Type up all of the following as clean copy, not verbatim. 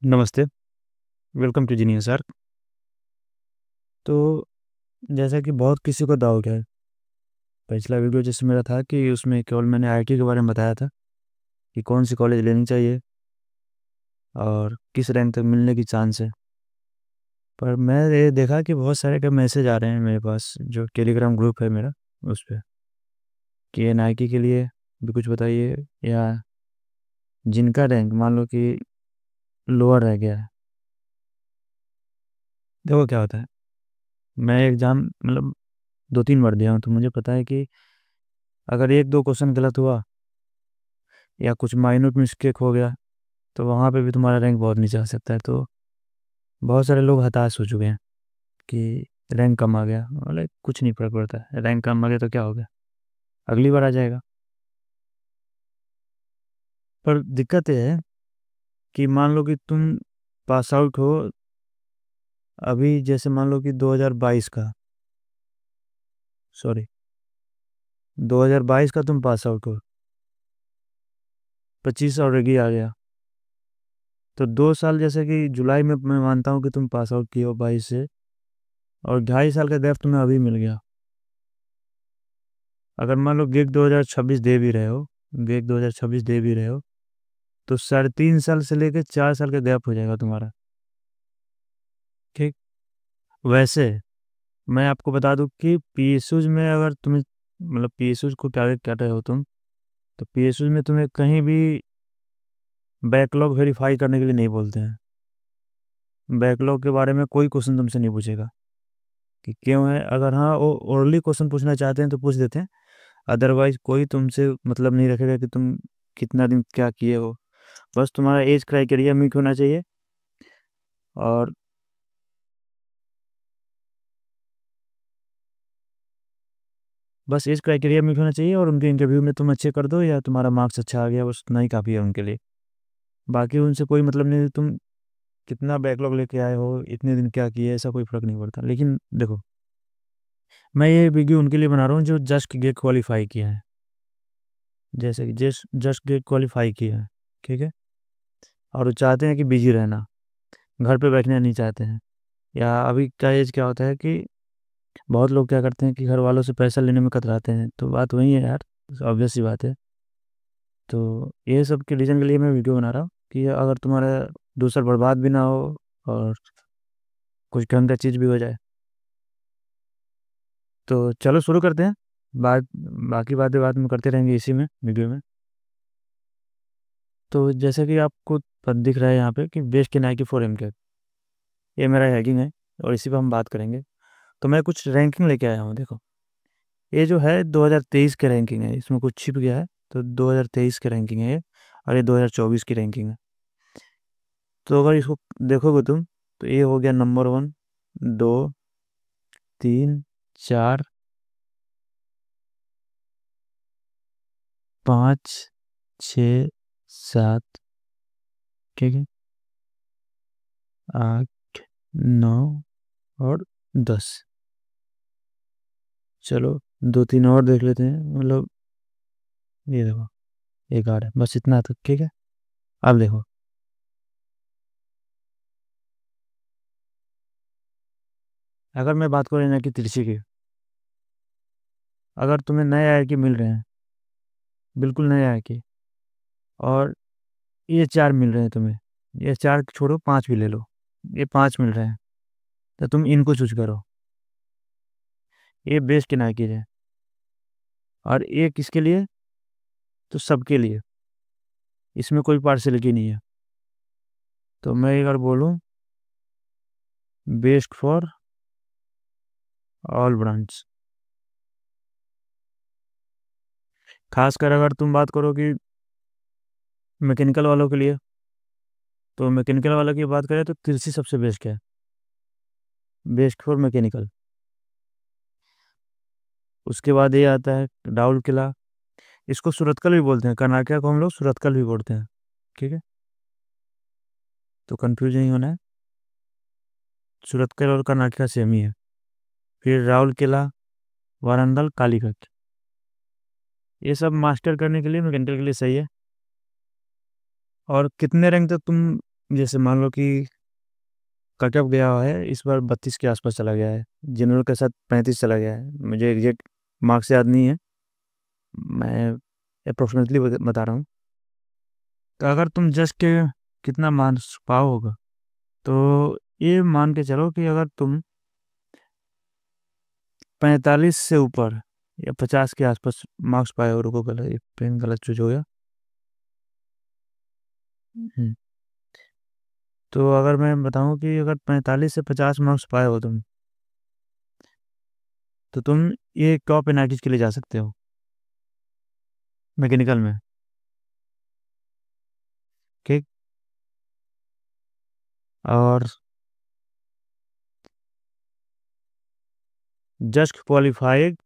नमस्ते, welcome to genius arc. तो जैसा कि बहुत किसी को डाउट है, पिछला वीडियो जैसे मेरा था कि उसमें केवल मैंने आईटी के बारे में बताया था कि कौन सी कॉलेज लेनी चाहिए और किस रैंक तक मिलने की चांस है। पर मैं ये देखा कि बहुत सारे का मैसेज आ रहे हैं मेरे पास, जो टेलीग्राम ग्रुप है मेरा, उस पे कि एनआईटी के लिए भी कुछ बताइए, या जिनका रैंक मान लो कि लोअर रह गया है। देखो क्या होता है, मैं एग्ज़ाम मतलब 2-3 बार दिया हूँ, तो मुझे पता है कि अगर 1-2 क्वेश्चन गलत हुआ या कुछ माइन्यूट मिस्टेक हो गया, तो वहाँ पे भी तुम्हारा रैंक बहुत नीचे आ सकता है। तो बहुत सारे लोग हताश हो चुके हैं कि रैंक कम आ गया, मतलब कुछ नहीं फ़र्क पड़ता है, रैंक कम आ गया तो क्या हो गया, अगली बार आ जाएगा। पर दिक्कत ये है कि मान लो कि तुम पास आउट हो, अभी जैसे मान लो कि 2022 का, सॉरी 2022 का तुम पास आउट हो, 25 ऑलरेडी आ गया, तो 2 साल जैसे कि जुलाई में मैं मानता हूँ कि तुम पास आउट किए हो 22 से, और 2.5 साल का गैप तुम्हें अभी मिल गया। अगर मान लो गेट 2026 दे भी रहे हो, गेट 2026 दे भी रहे हो, तो 3.5 साल से लेकर 4 साल का गैप हो जाएगा तुम्हारा। ठीक। वैसे मैं आपको बता दूं कि पीएसयूज में अगर तुम्हें मतलब पीएसयूज को टारगेट कर रहे हो तुम, तो पीएसयूज में तुम्हें कहीं भी बैकलॉग वेरीफाई करने के लिए नहीं बोलते हैं। बैकलॉग के बारे में कोई क्वेश्चन तुमसे नहीं पूछेगा कि क्यों है। अगर हाँ वो ओरली क्वेश्चन पूछना चाहते हैं तो पूछ देते हैं, अदरवाइज कोई तुमसे मतलब नहीं रखेगा कि तुम कितना दिन क्या किए हो। बस तुम्हारा एज क्राइटेरिया मीट होना चाहिए, और बस एज क्राइटेरिया मीट होना चाहिए, और उनके इंटरव्यू में तुम अच्छे कर दो या तुम्हारा मार्क्स अच्छा आ गया, बस उतना ही काफ़ी है उनके लिए। बाकी उनसे कोई मतलब नहीं तुम कितना बैकलॉग लेके आए हो, इतने दिन क्या किए, ऐसा कोई फ़र्क नहीं पड़ता। लेकिन देखो, मैं ये वीडियो उनके लिए बना रहा हूँ जो जस्ट गेट क्वालिफाई किया है, जैसे कि जस्ट गेट क्वालिफाई किया है, ठीक है, और वो चाहते हैं कि बिजी रहना, घर पे बैठना नहीं चाहते हैं। या अभी का एज क्या होता है कि बहुत लोग क्या करते हैं कि घर वालों से पैसा लेने में कतराते हैं, तो बात वही है यार, ऑब्वियस सी बात है। तो ये सब के रीज़न के लिए मैं वीडियो बना रहा हूँ कि अगर तुम्हारा 2 साल बर्बाद भी ना हो और कुछ ढंग का चीज़ भी हो जाए। तो चलो शुरू करते हैं। बात बाकी बातें बाद में करते रहेंगे इसी में वीडियो में। तो जैसे कि आपको दिख रहा है यहाँ पे कि बेस्ट के नाइकी फोर एम के, ये मेरा हैगिंग है और इसी पे हम बात करेंगे। तो मैं कुछ रैंकिंग लेके आया हूँ, देखो ये जो है 2023 के रैंकिंग है, इसमें कुछ छिप गया है, तो 2023 के रैंकिंग है ये, और ये 2024 की रैंकिंग है। तो अगर इसको देखोगे तुम, तो ये हो गया नंबर 1, 2, 3, 4, 5, 6, 7, ठीक है, 8, 9 और 10। चलो 2-3 और देख लेते हैं, मतलब ये देखो 11, बस इतना तक, ठीक है। अब देखो, अगर मैं बात करूँ ना कि तिरछी की, अगर तुम्हें नए आय के मिल रहे हैं, बिल्कुल नए आय के, और ये 4 मिल रहे हैं तुम्हें, ये 4 छोड़ो, 5 भी ले लो, ये 5 मिल रहे हैं, तो तुम इनको चूज करो। ये बेस्ट के नाइकी है, और ये किसके लिए, तो सबके लिए, इसमें कोई पार्शलिटी नहीं है। तो मैं अगर बोलूँ, बेस्ट फॉर ऑल ब्रांड्स। खासकर अगर तुम बात करो कि मैकेनिकल वालों के लिए, तो मैकेनिकल वालों की बात करें तो तिरछी सबसे बेस्ट है, बेस्ट फॉर मैकेनिकल। उसके बाद ये आता है राउल किला, इसको सुरतकल भी बोलते हैं, कर्नाटक को हम लोग सुरतकल भी बोलते हैं, ठीक है, तो कंफ्यूज नहीं होना है, सुरतकल और कर्नाटक सेम ही है। फिर राउल किला, वारंगल, कालीकट, ये सब मास्टर करने के लिए मैकेनिकल के लिए सही है। और कितने रैंक तक तुम जैसे मान लो कि कट ऑफ गया है इस बार 32 के आसपास चला गया है, जनरल के साथ 35 चला गया है, मुझे एग्जैक्ट मार्क्स याद नहीं है, मैं अप्रोक्सीमेटली बता रहा हूँ। तो अगर तुम जस्ट के कितना मार्क्स पाओगे, तो ये मान के चलो कि अगर तुम 45 से ऊपर या 50 के आसपास मार्क्स पाए हो, रुको गलत, ये पेन गलत चूज हो गया। हम्म, तो अगर मैं बताऊं कि अगर 45 से 50 मार्क्स पाए हो तुम, तो तुम ये टॉप एनआईटीज के लिए जा सकते हो मैकेनिकल में। ठीक। और जस्ट क्वालिफाइड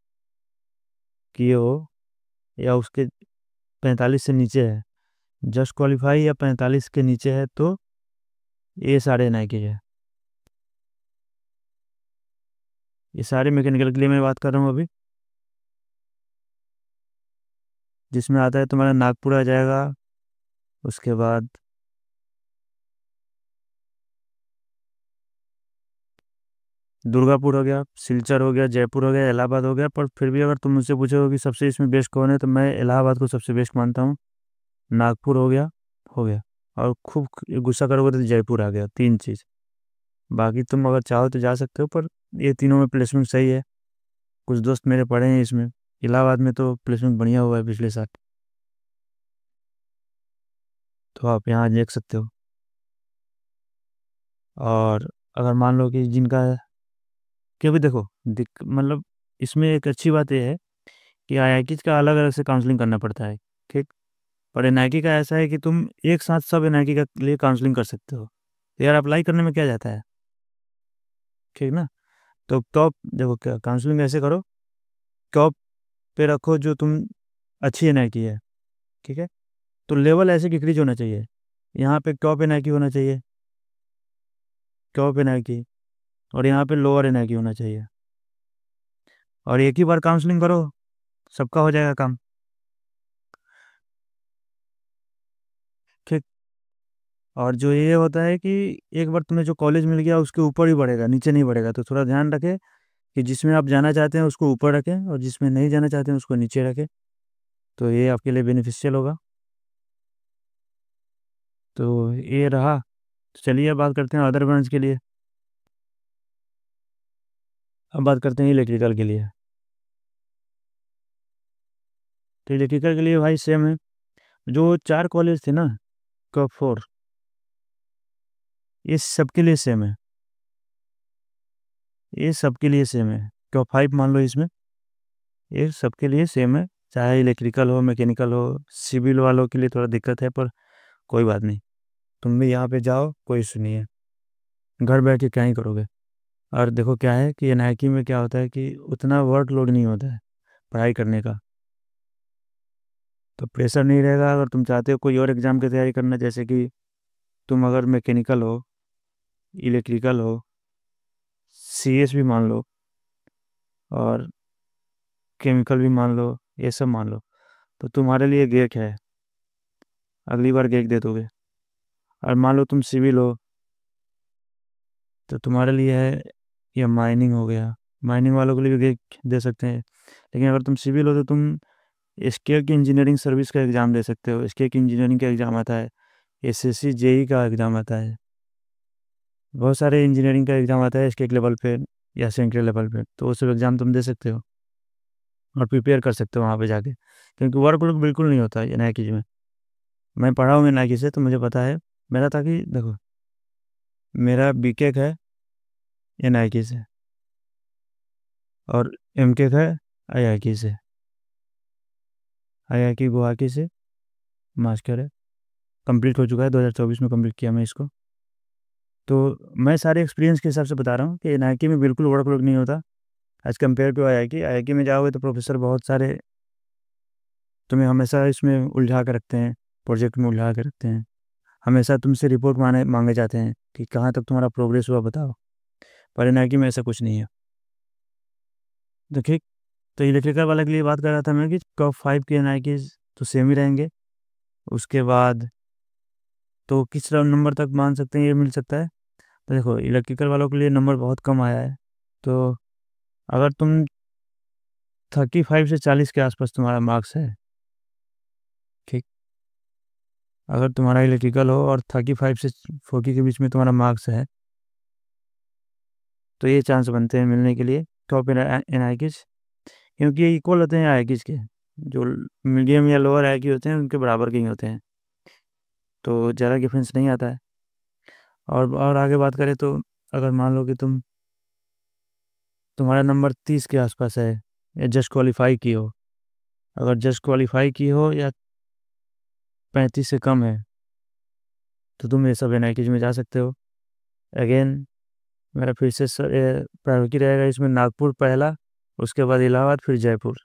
किए हो या उसके 45 से नीचे है, जस्ट क्वालिफाई या 45 के नीचे है, तो ये सारे एनआईटी है। ये सारे मैकेनिकल के लिए मैं बात कर रहा हूँ अभी। जिसमें आता है तुम्हारा नागपुर आ जाएगा, उसके बाद दुर्गापुर हो गया, सिलचर हो गया, जयपुर हो गया, इलाहाबाद हो गया। पर फिर भी अगर तुम मुझसे पूछोगे कि सबसे इसमें बेस्ट कौन है, तो मैं इलाहाबाद को सबसे बेस्ट मानता हूँ। नागपुर हो गया, हो गया। और खूब गुस्सा करोगे तो जयपुर आ गया, तीन चीज़। बाकी तुम अगर चाहो तो जा सकते हो, पर ये तीनों में प्लेसमेंट सही है। कुछ दोस्त मेरे पढ़े हैं इसमें, इलाहाबाद में तो प्लेसमेंट बढ़िया हुआ है पिछले साल। तो आप यहाँ देख सकते हो। और अगर मान लो कि जिनका, क्योंकि देखो मतलब इसमें एक अच्छी बात यह है कि आईआईटी का अलग अलग से काउंसलिंग करना पड़ता है। ठीक। पर एनआईटी का ऐसा है कि तुम एक साथ सब एनआईटी का लिए काउंसलिंग कर सकते हो। तो यार अप्लाई करने में क्या जाता है, ठीक ना। तो टॉप देखो, क्या काउंसलिंग ऐसे करो, टॉप पे रखो जो तुम अच्छी एनआईटी है। ठीक है। तो लेवल ऐसे डिक्रीज होना चाहिए, यहाँ पे टॉप एनआईटी होना चाहिए, टॉप एनआईटी, और यहाँ पे लोअर एनआईटी होना चाहिए। और एक ही बार काउंसलिंग करो, सबका हो जाएगा काम। ठीक। और जो ये होता है कि एक बार तुम्हें जो कॉलेज मिल गया उसके ऊपर ही बढ़ेगा, नीचे नहीं बढ़ेगा। तो थोड़ा ध्यान रखें कि जिसमें आप जाना चाहते हैं उसको ऊपर रखें, और जिसमें नहीं जाना चाहते हैं उसको नीचे रखें। तो ये आपके लिए बेनिफिशियल होगा। तो ये रहा। तो चलिए अब बात करते हैं अदर ब्रांच के लिए। अब बात करते हैं इलेक्ट्रिकल के लिए। तो इलेक्ट्रिकल के लिए भाई सेम है, जो चार कॉलेज थे ना, टॉप फोर, ये सबके लिए सेम है। ये सबके लिए सेम है, टॉप फाइव मान लो इसमें। ये सबके लिए सेम है, चाहे इलेक्ट्रिकल हो, मैकेनिकल हो। सिविल वालों के लिए थोड़ा दिक्कत है, पर कोई बात नहीं। तुम भी यहाँ पे जाओ, कोई इशू नहीं है। घर बैठ के क्या ही करोगे। और देखो क्या है कि एनआईटी में क्या होता है कि उतना वर्कलोड नहीं होता है पढ़ाई करने का। तो प्रेशर नहीं रहेगा। अगर तुम चाहते हो कोई और एग्ज़ाम की तैयारी करना, जैसे कि तुम अगर मैकेनिकल हो, इलेक्ट्रिकल हो, सीएस भी मान लो, और केमिकल भी मान लो, ये सब मान लो, तो तुम्हारे लिए गेक है, अगली बार गेक दे दोगे। और मान लो तुम सिविल हो, तो तुम्हारे लिए है, या माइनिंग हो गया, माइनिंग वालों के लिए भी गेक दे सकते हैं। लेकिन अगर तुम सिविल हो तो तुम एसके की इंजीनियरिंग सर्विस का एग्ज़ाम दे सकते हो। एसके की इंजीनियरिंग का एग्ज़ाम आता है, एसएससी जेई का एग्ज़ाम आता है, बहुत सारे इंजीनियरिंग का एग्ज़ाम आता है स्टेट लेवल पे या सेंट्रल लेवल पे। तो वो सब एग्ज़ाम तुम दे सकते हो और प्रिपेयर कर सकते हो वहाँ पे जाके, क्योंकि वर्कलोड बिल्कुल नहीं होता है एनआईटी में। मैं पढ़ा हूँ एनआईटी से, तो मुझे पता है। मेरा था कि देखो, मेरा बीटेक है एनआईटी से, और एमटेक है आईआईटी से, आईआईटी गुवाहाटी से मास्टर है, कंप्लीट हो चुका है, 2024 में कंप्लीट किया मैं इसको। तो मैं सारे एक्सपीरियंस के हिसाब से बता रहा हूँ कि एनआईटी में बिल्कुल वर्कलोड नहीं होता as compare to IIT. IIT में जाओगे तो प्रोफेसर बहुत सारे तुम्हें हमेशा इसमें उलझा के रखते हैं, प्रोजेक्ट में उलझा के रखते हैं। हमेशा तुमसे रिपोर्ट मांगे जाते हैं कि कहाँ तक तुम्हारा प्रोग्रेस हुआ बताओ। पर एनआईटी में ऐसा कुछ नहीं है। देखिए, तो इलेक्ट्रिकल वाले के लिए बात कर रहा था मैं कि टॉप फाइव के एनआईटी तो सेम ही रहेंगे। उसके बाद तो किस नंबर तक मान सकते हैं ये मिल सकता है? तो देखो, इलेक्ट्रिकल वालों के लिए नंबर बहुत कम आया है। तो अगर तुम 35 से 40 के आसपास तुम्हारा मार्क्स है, ठीक, अगर तुम्हारा इलेक्ट्रिकल हो और 35 से 40 के बीच में तुम्हारा मार्क्स है, तो ये चांस बनते हैं मिलने के लिए टॉप एन आई क्यूज, क्योंकि ये इक्वल होते हैं आई क्यूज के। जो मीडियम या लोअर आई क्यू होते हैं उनके बराबर के ही होते हैं, तो ज़्यादा डिफरेंस नहीं आता है। और आगे बात करें तो अगर मान लो कि तुम्हारा नंबर 30 के आसपास है, या जस्ट क्वालिफाई की हो, अगर जस्ट क्वालिफाई की हो या 35 से कम है, तो तुम ये सब एन आई क्यूज में जा सकते हो। अगेन मेरा फिर से प्रायोरिटी रहेगा इसमें नागपुर पहला, उसके बाद इलाहाबाद, फिर जयपुर।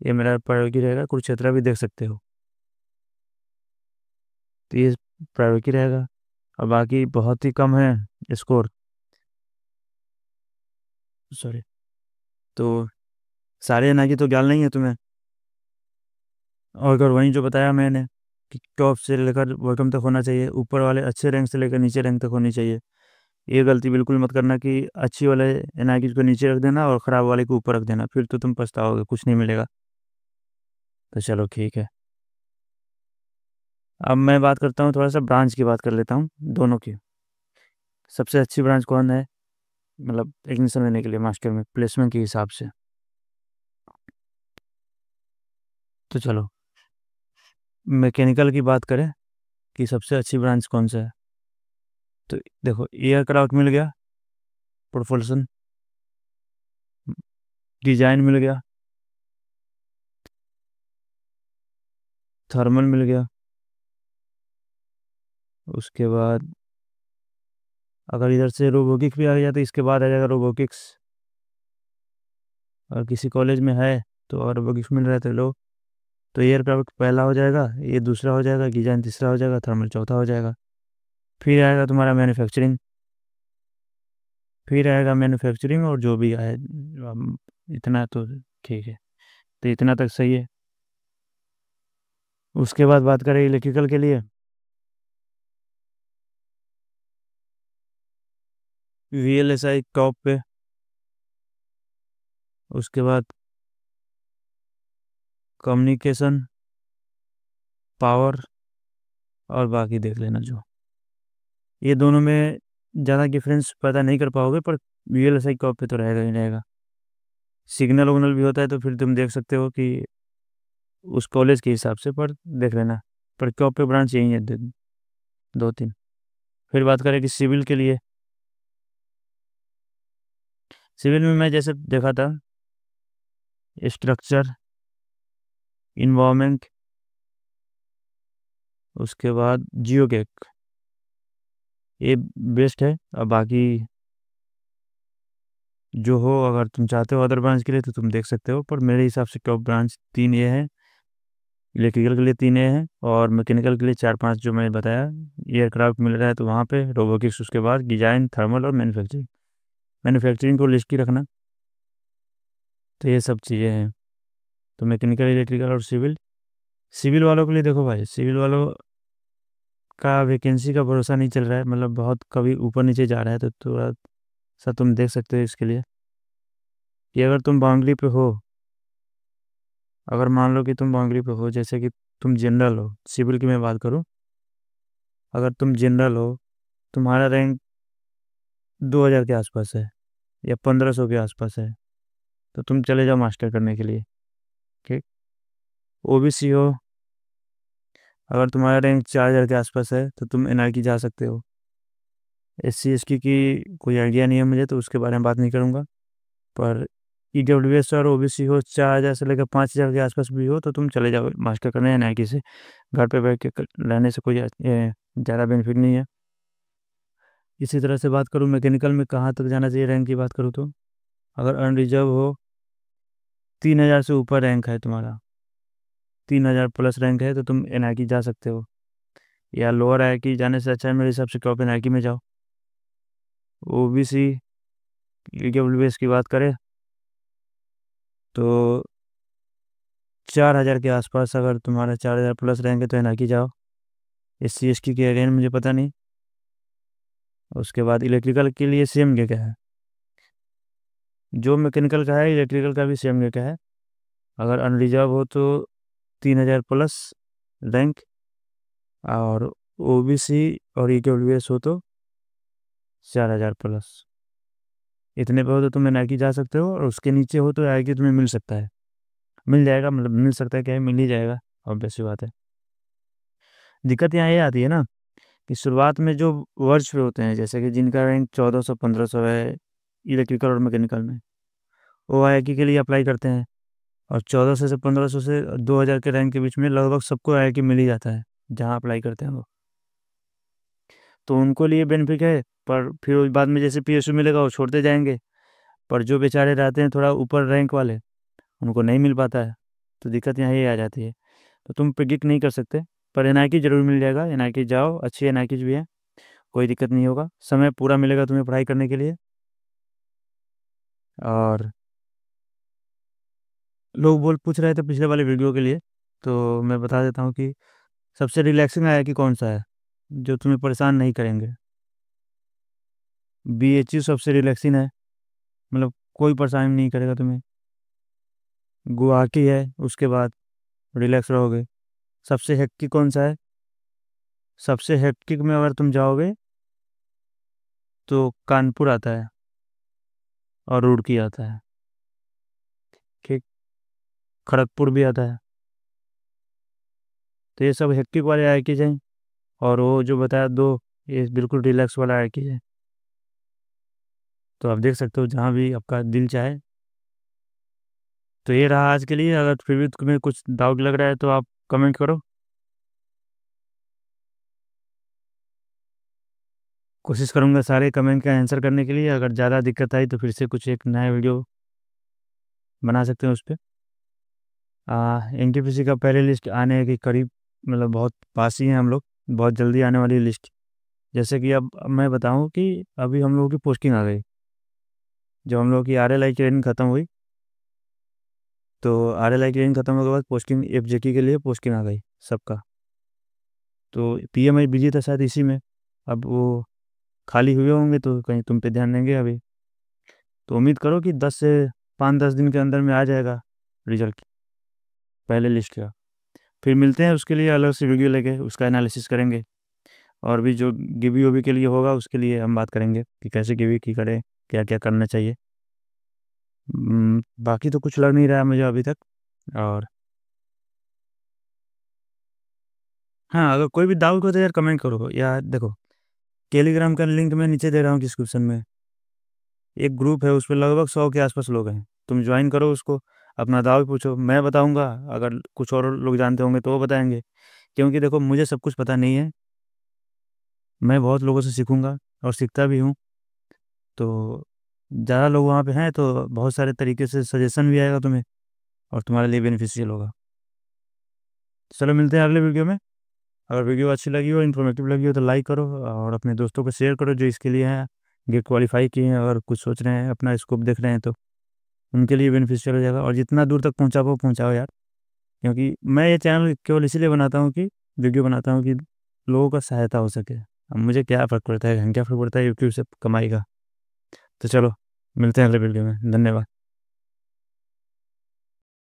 ये मेरा प्रायोरिटी रहेगा। कुरुक्षेत्र भी देख सकते हो। तो ये प्रायोरिटी रहेगा। और बाकी बहुत ही कम है स्कोर, सॉरी, तो सारे एन आई क्यू तो ज्ञान नहीं है तुम्हें। और अगर वहीं जो बताया मैंने कि टॉप से लेकर बॉटम तक होना चाहिए, ऊपर वाले अच्छे रैंक से लेकर नीचे रैंक तक होनी चाहिए। ये गलती बिल्कुल मत करना कि अच्छी वाले एन आई क्यू को नीचे रख देना और ख़राब वाले को ऊपर रख देना, फिर तो तुम पछताओगे, कुछ नहीं मिलेगा। तो चलो ठीक है। अब मैं बात करता हूँ, थोड़ा सा ब्रांच की बात कर लेता हूँ दोनों की। सबसे अच्छी ब्रांच कौन है, मतलब एडमिशन लेने के लिए मास्टर में प्लेसमेंट के हिसाब से? तो चलो मैकेनिकल की बात करें कि सबसे अच्छी ब्रांच कौन सा है, तो देखो, एयरक्राफ्ट मिल गया, प्रोपल्शन, डिजाइन मिल गया, थर्मल मिल गया। उसके बाद अगर इधर से रोबोटिक्स भी आ गया तो इसके बाद आ जाएगा रोबोटिक्स। और किसी कॉलेज में है तो और रोबोटिक्स मिल रहा है तो लो। तो एयरक्राफ्ट पहला हो जाएगा, ये दूसरा हो जाएगा, डिजाइन तीसरा हो जाएगा, थर्मल चौथा हो जाएगा। फिर आएगा तुम्हारा मैन्युफैक्चरिंग, फिर आएगा मैन्युफैक्चरिंग और जो भी आए। इतना तो ठीक है, तो इतना तक सही है। उसके बाद बात करें इलेक्ट्रिकल के लिए, V L S I top पे। उसके बाद कम्युनिकेशन, पावर, और बाकी देख लेना जो। ये दोनों में ज़्यादा डिफरेंस पता नहीं कर पाओगे, पर V L S I top पे तो रहेगा ही रहेगा। सिग्नल उग्नल भी होता है तो फिर तुम देख सकते हो कि उस कॉलेज के हिसाब से, पर देख लेना। पर टॉप पे ब्रांच यही है, दो तीन। फिर बात करें कि सिविल के लिए, सिविल में मैं जैसे देखा था, स्ट्रक्चर, इन्वायरमेंट, उसके बाद जियो के, ये बेस्ट है। और बाकी जो हो, अगर तुम चाहते हो अदर ब्रांच के लिए तो तुम देख सकते हो, पर मेरे हिसाब से टॉप ब्रांच तीन ये है। इलेक्ट्रिकल के लिए तीन ये हैं, और मैकेनिकल के लिए चार पांच जो मैंने बताया। एयरक्राफ्ट मिल रहा है तो वहाँ पे रोबोटिक्स, उसके बाद डिजाइन, थर्मल और मैन्युफैक्चरिंग। मैन्युफैक्चरिंग को लिस्ट की रखना। तो ये सब चीज़ें हैं। तो मैकेनिकल, इलेक्ट्रिकल और सिविल। सिविल वालों के लिए देखो भाई, सिविल वालों का वैकेंसी का भरोसा नहीं चल रहा है, मतलब बहुत कभी ऊपर नीचे जा रहा है, तो थोड़ा सा तुम देख सकते हो इसके लिए कि अगर तुम बाउंड्री पे हो, अगर मान लो कि तुम बाउंड्री पे हो, जैसे कि तुम जनरल हो, सिविल की मैं बात करूं, अगर तुम जनरल हो, तुम्हारा रैंक 2000 के आसपास है या 1500 के आसपास है, तो तुम चले जाओ मास्टर करने के लिए, ठीक। ओबीसी हो, अगर तुम्हारा रैंक 4000 के आसपास है तो तुम एनआरकी जा सकते हो। एस सी एस की कोई आइडिया नहीं है मुझे, तो उसके बारे में बात नहीं करूँगा। पर ई डब्ल्यू एस और ओबीसी हो, 4000 से लेकर 5000 के आसपास भी हो, तो तुम चले जाओ मास्टर करने एनआईटी से। घर पे बैठ के रहने से कोई ज़्यादा बेनिफिट नहीं है। इसी तरह से बात करूँ मैकेनिकल में कहाँ तक जाना चाहिए रैंक की बात करूँ, तो अगर अनरिजर्व हो, 3000 से ऊपर रैंक है तुम्हारा, 3000 प्लस रैंक है, तो तुम एनआईटी जा सकते हो। या लोअर आईआईटी जाने से अच्छा है मेरे हिसाब से टॉप एनआईटी में जाओ। ओबीसी, ईडब्ल्यूएस की बात करें तो 4000 के आसपास, अगर तुम्हारा 4000 प्लस रैंक है तो एनआईटी जाओ। SC ST के अगेन मुझे पता नहीं। उसके बाद इलेक्ट्रिकल के लिए सेम क्या क्या है, जो मैकेनिकल का है इलेक्ट्रिकल का भी सेम क्या क्या है। अगर अनरिजर्व हो तो 3,000 प्लस रैंक, और OBC और EWS हो तो 4,000 प्लस। इतने पे हो तो तुम NIT जा सकते हो, और उसके नीचे हो तो IIT तुम्हें मिल सकता है, मिल जाएगा, मतलब मिल सकता है क्या है, मिल ही जाएगा, ऑब्वियस सी बात है। दिक्कत यहाँ ये आती है ना कि शुरुआत में जो वर्ष पे होते हैं, जैसे कि जिनका रैंक 1,400 1,500 है इलेक्ट्रिकल और मैकेनिकल में, वो IIT के लिए अप्लाई करते हैं। और 1,400 से 1,500 से 2,000 के रैंक के बीच में लगभग सबको IIT मिल ही जाता है जहाँ अप्लाई करते हैं वो। तो उनको लिए बेनिफिट है, पर फिर उस बाद में जैसे PSU मिलेगा वो छोड़ते जाएंगे। पर जो बेचारे रहते हैं थोड़ा ऊपर रैंक वाले, उनको नहीं मिल पाता है। तो दिक्कत यहाँ ये आ जाती है। तो तुम प्रिडिक्ट नहीं कर सकते, पर NIT जरूर मिल जाएगा। NIT जाओ, अच्छी NIT भी है, कोई दिक्कत नहीं होगा, समय पूरा मिलेगा तुम्हें पढ़ाई करने के लिए। और लोग बोल पूछ रहे थे पिछले वाले वीडियो के लिए, तो मैं बता देता हूँ कि सबसे रिलैक्सिंग IIT कौन सा है जो तुम्हें परेशान नहीं करेंगे। BHU सबसे रिलैक्सिंग है, मतलब कोई परेशानी नहीं करेगा तुम्हें। गुवाहाटी है, उसके बाद रिलैक्स रहोगे। सबसे हेक्टिक कौन सा है, सबसे हेक्टिक में अगर तुम जाओगे तो कानपुर आता है और रुड़की आता है, ठीक, खड़गपुर भी आता है। तो ये सब हेक्टिक वाले IIT हैं, और वो जो बताया दो, ये बिल्कुल रिलैक्स वाला IIT है। तो आप देख सकते हो जहाँ भी आपका दिल चाहे। तो ये रहा आज के लिए, अगर फिर भी तुम्हें कुछ डाउट लग रहा है तो आप कमेंट करो, कोशिश करूँगा सारे कमेंट का आंसर करने के लिए। अगर ज़्यादा दिक्कत आई तो फिर से कुछ एक नया वीडियो बना सकते हैं उस पर। NTPC का पहले लिस्ट आने के करीब, मतलब बहुत पास ही हैं हम लोग, बहुत जल्दी आने वाली लिस्ट। जैसे कि अब मैं बताऊं कि अभी हम लोगों की पोस्टिंग आ गई, जब हम लोगों की RLI ट्रेनिंग ख़त्म हुई, तो RLI ट्रेनिंग ख़त्म होने के बाद पोस्टिंग FJT के लिए पोस्टिंग आ गई सबका। तो PMI बिजी था शायद इसी में, अब वो खाली हुए होंगे तो कहीं तुम पे ध्यान देंगे अभी। तो उम्मीद करो कि 10 से 5-10 दिन के अंदर में आ जाएगा रिजल्ट पहले लिस्ट का। फिर मिलते हैं, उसके लिए अलग से वीडियो लेके उसका एनालिसिस करेंगे। और भी जो गिवी ओवी के लिए होगा उसके लिए हम बात करेंगे कि कैसे गिवी की करें, क्या क्या करना चाहिए। बाकी तो कुछ लग नहीं रहा है मुझे अभी तक। और हाँ, अगर कोई भी डाउट हो तो यार कमेंट करो, या देखो टेलीग्राम का लिंक मैं नीचे दे रहा हूँ डिस्क्रिप्शन में। एक ग्रुप है, उस पर लगभग 100 के आसपास लोग हैं, तुम ज्वाइन करो उसको, अपना डाउट पूछो, मैं बताऊंगा। अगर कुछ और लोग जानते होंगे तो वो बताएंगे। क्योंकि देखो मुझे सब कुछ पता नहीं है, मैं बहुत लोगों से सीखूंगा और सीखता भी हूँ। तो ज़्यादा लोग वहाँ पे हैं तो बहुत सारे तरीके से सजेशन भी आएगा तुम्हें, और तुम्हारे लिए बेनिफिशियल होगा। चलो मिलते हैं अगले वीडियो में। अगर वीडियो अच्छी लगी हो, इन्फॉर्मेटिव लगी हो तो लाइक करो, और अपने दोस्तों को शेयर करो जो इसके लिए हैं, गेट क्वालिफाई किए हैं और कुछ सोच रहे हैं, अपना स्कोप देख रहे हैं, तो उनके लिए बेनिफिशियल हो जाएगा। और जितना दूर तक पहुँचा पाओ पहुँचाओ यार, क्योंकि मैं ये चैनल केवल इसीलिए बनाता हूँ कि वीडियो बनाता हूँ कि लोगों का सहायता हो सके। अब मुझे क्या फ़र्क पड़ता है, क्या फ़र्क पड़ता है यूट्यूब से कमाई का। तो चलो मिलते हैं अगले वीडियो में, धन्यवाद।